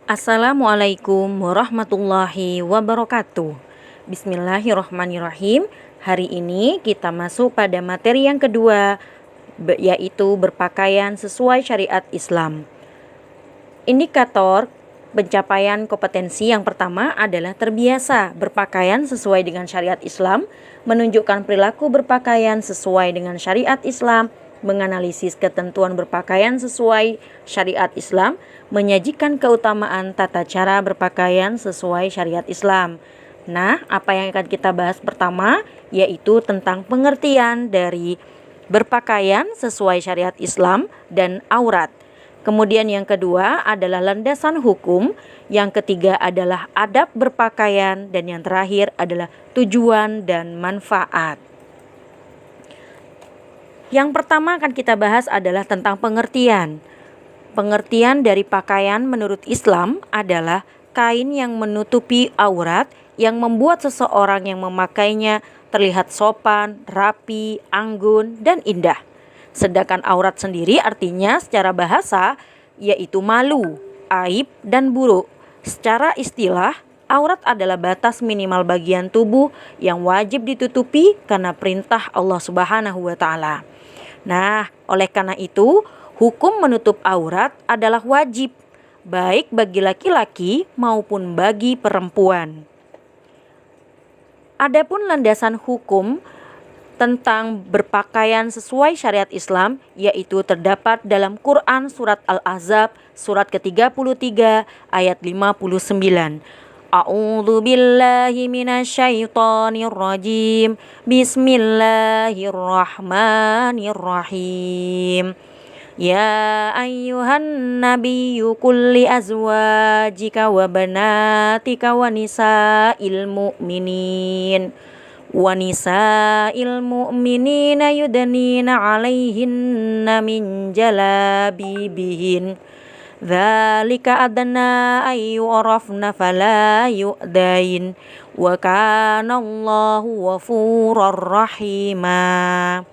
Assalamualaikum warahmatullahi wabarakatuh. Bismillahirrahmanirrahim. Hari ini kita masuk pada materi yang kedua, yaitu berpakaian sesuai syariat Islam. Indikator pencapaian kompetensi yang pertama adalah terbiasa berpakaian sesuai dengan syariat Islam, menunjukkan perilaku berpakaian sesuai dengan syariat Islam, menganalisis ketentuan berpakaian sesuai syariat Islam, menyajikan keutamaan tata cara berpakaian sesuai syariat Islam. Nah, apa yang akan kita bahas pertama yaitu tentang pengertian dari berpakaian sesuai syariat Islam dan aurat. Kemudian yang kedua adalah landasan hukum, yang ketiga adalah adab berpakaian, dan yang terakhir adalah tujuan dan manfaat. Yang pertama akan kita bahas adalah tentang pengertian. Pengertian dari pakaian menurut Islam adalah kain yang menutupi aurat yang membuat seseorang yang memakainya terlihat sopan, rapi, anggun, dan indah. Sedangkan aurat sendiri artinya secara bahasa yaitu malu, aib, dan buruk. Secara istilah, aurat adalah batas minimal bagian tubuh yang wajib ditutupi karena perintah Allah Subhanahu wa Ta'ala. Nah, oleh karena itu, hukum menutup aurat adalah wajib, baik bagi laki-laki maupun bagi perempuan. Adapun landasan hukum tentang berpakaian sesuai syariat Islam, yaitu terdapat dalam Quran surat Al-Ahzab, surat ke-33, ayat 59. A'udzu billahi minasyaitonir rajim. Bismillahirrahmanirrahim. Ya ayyuhan nabiyyu qul li azwajika wa banatika wa nisa'il mu'minina yudnina 'alaihinna min jalabibihin. Dzalika adna ay yu'rafna fala yu'dain wa kana Allahu ghafurur rahima.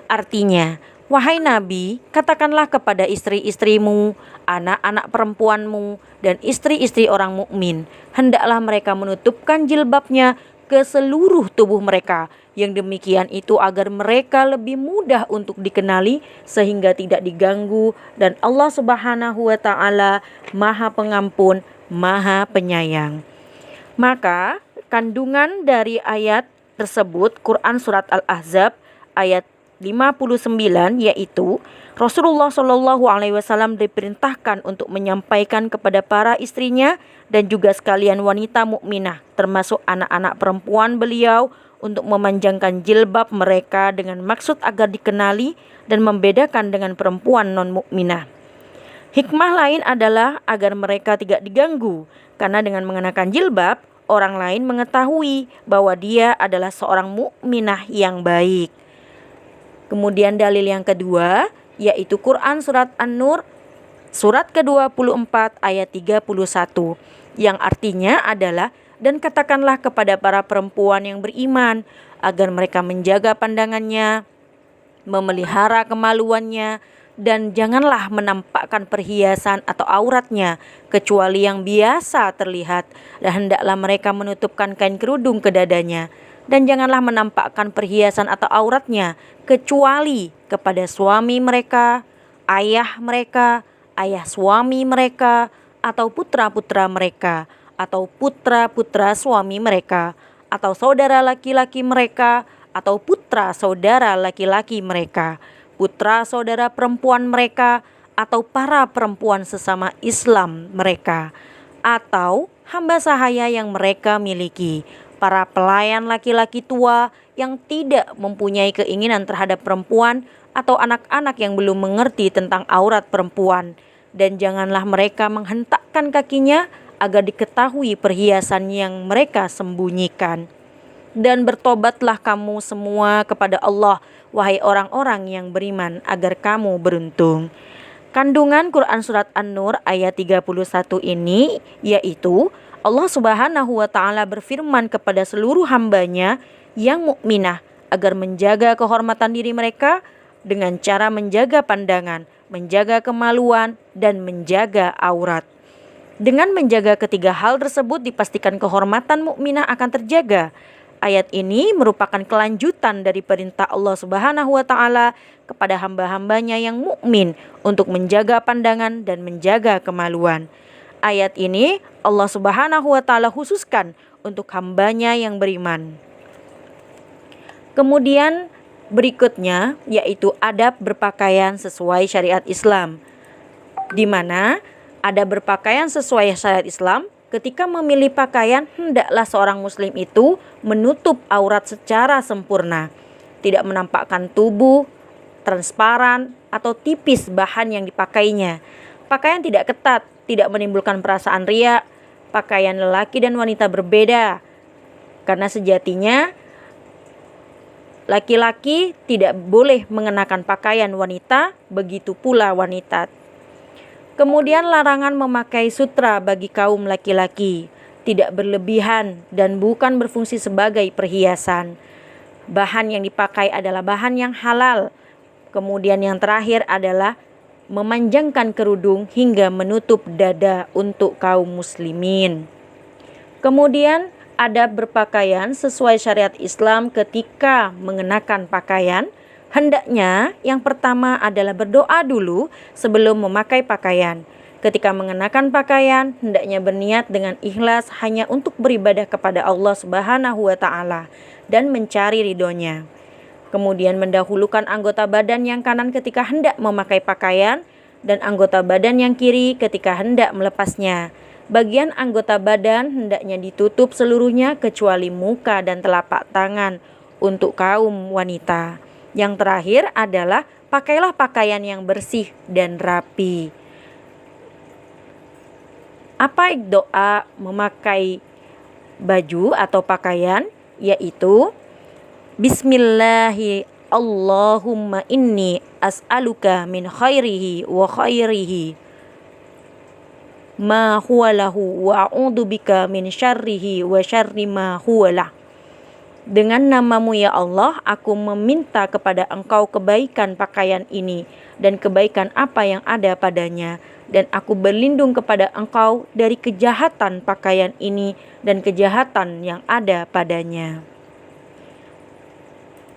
Artinya, wahai Nabi, katakanlah kepada istri-istrimu, anak-anak perempuanmu, dan istri-istri orang mukmin, hendaklah mereka menutupkan jilbabnya ke seluruh tubuh mereka. Yang demikian itu agar mereka lebih mudah untuk dikenali sehingga tidak diganggu, dan Allah Subhanahu wa Ta'ala Maha Pengampun, Maha Penyayang. Maka kandungan dari ayat tersebut Quran surat Al-Ahzab ayat 59 yaitu Rasulullah Shallallahu Alaihi Wasallam diperintahkan untuk menyampaikan kepada para istrinya dan juga sekalian wanita mukminah termasuk anak-anak perempuan beliau untuk memanjangkan jilbab mereka dengan maksud agar dikenali dan membedakan dengan perempuan non-mukminah. Hikmah lain adalah agar mereka tidak diganggu, karena dengan mengenakan jilbab, orang lain mengetahui bahwa dia adalah seorang mukminah yang baik. Kemudian dalil yang kedua yaitu Quran surat An-Nur surat ke-24 ayat 31 yang artinya adalah, dan katakanlah kepada para perempuan yang beriman agar mereka menjaga pandangannya, memelihara kemaluannya, dan janganlah menampakkan perhiasan atau auratnya kecuali yang biasa terlihat, dan hendaklah mereka menutupkan kain kerudung ke dadanya, dan janganlah menampakkan perhiasan atau auratnya kecuali kepada suami mereka, ayah mereka, ayah suami mereka, atau putra-putra mereka, atau putra-putra suami mereka, atau saudara laki-laki mereka, atau putra saudara laki-laki mereka, putra saudara perempuan mereka, atau para perempuan sesama Islam mereka, atau hamba sahaya yang mereka miliki, para pelayan laki-laki tua yang tidak mempunyai keinginan terhadap perempuan, atau anak-anak yang belum mengerti tentang aurat perempuan, dan janganlah mereka menghentakkan kakinya agar diketahui perhiasan yang mereka sembunyikan. Dan bertobatlah kamu semua kepada Allah, wahai orang-orang yang beriman, agar kamu beruntung. Kandungan Quran surat An-Nur ayat 31 ini yaitu Allah Subhanahu wa Ta'ala berfirman kepada seluruh hambanya yang mukminah agar menjaga kehormatan diri mereka dengan cara menjaga pandangan, menjaga kemaluan, dan menjaga aurat. Dengan menjaga ketiga hal tersebut dipastikan kehormatan mukminah akan terjaga. Ayat ini merupakan kelanjutan dari perintah Allah Subhanahu wa taala kepada hamba-hambanya yang mukmin untuk menjaga pandangan dan menjaga kemaluan. Ayat ini Allah Subhanahu wa taala khususkan untuk hambanya yang beriman. Kemudian berikutnya yaitu adab berpakaian sesuai syariat Islam, di mana adab berpakaian sesuai syariat Islam, ketika memilih pakaian hendaklah seorang muslim itu menutup aurat secara sempurna, tidak menampakkan tubuh, transparan atau tipis bahan yang dipakainya. Pakaian tidak ketat, tidak menimbulkan perasaan riya. Pakaian lelaki dan wanita berbeda, karena sejatinya laki-laki tidak boleh mengenakan pakaian wanita, begitu pula wanita. Kemudian larangan memakai sutra bagi kaum laki-laki, tidak berlebihan dan bukan berfungsi sebagai perhiasan. Bahan yang dipakai adalah bahan yang halal. Kemudian yang terakhir adalah memanjangkan kerudung hingga menutup dada untuk kaum muslimin. Kemudian adab berpakaian sesuai syariat Islam ketika mengenakan pakaian, hendaknya yang pertama adalah berdoa dulu sebelum memakai pakaian. Ketika mengenakan pakaian, hendaknya berniat dengan ikhlas hanya untuk beribadah kepada Allah Subhanahu wa taala dan mencari ridhonya. Kemudian mendahulukan anggota badan yang kanan ketika hendak memakai pakaian dan anggota badan yang kiri ketika hendak melepasnya. Bagian anggota badan hendaknya ditutup seluruhnya kecuali muka dan telapak tangan untuk kaum wanita. Yang terakhir adalah pakailah pakaian yang bersih dan rapi. Apa doa memakai baju atau pakaian? Yaitu Bismillahi Allahumma inni as'aluka min khairihi wa khairihi ma huwa lahu wa a'udzu bika min syarrihi wa syarri ma huwa lah. Dengan namamu ya Allah, aku meminta kepada Engkau kebaikan pakaian ini dan kebaikan apa yang ada padanya, dan aku berlindung kepada Engkau dari kejahatan pakaian ini dan kejahatan yang ada padanya.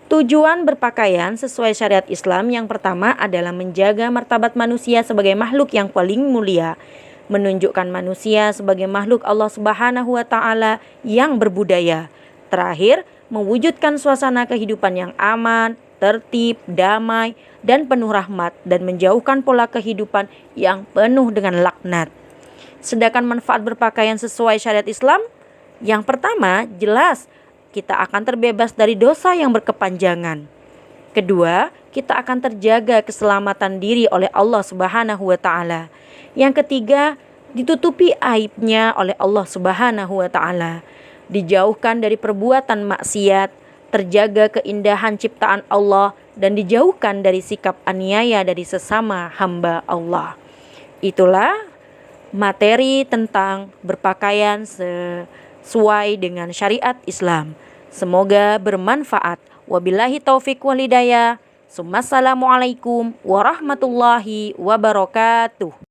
Tujuan berpakaian sesuai syariat Islam yang pertama adalah menjaga martabat manusia sebagai makhluk yang paling mulia, menunjukkan manusia sebagai makhluk Allah Subhanahu wa taala yang berbudaya. Terakhir, mewujudkan suasana kehidupan yang aman, tertib, damai, dan penuh rahmat, dan menjauhkan pola kehidupan yang penuh dengan laknat. Sedangkan manfaat berpakaian sesuai syariat Islam, yang pertama jelas kita akan terbebas dari dosa yang berkepanjangan. Kedua, kita akan terjaga keselamatan diri oleh Allah Subhanahu wa taala. Yang ketiga, ditutupi aibnya oleh Allah Subhanahu wa taala. Dijauhkan dari perbuatan maksiat, terjaga keindahan ciptaan Allah, dan dijauhkan dari sikap aniaya dari sesama hamba Allah. Itulah materi tentang berpakaian sesuai dengan syariat Islam. Semoga bermanfaat. Wabillahi taufik wal hidayah. Assalamualaikum warahmatullahi wabarakatuh.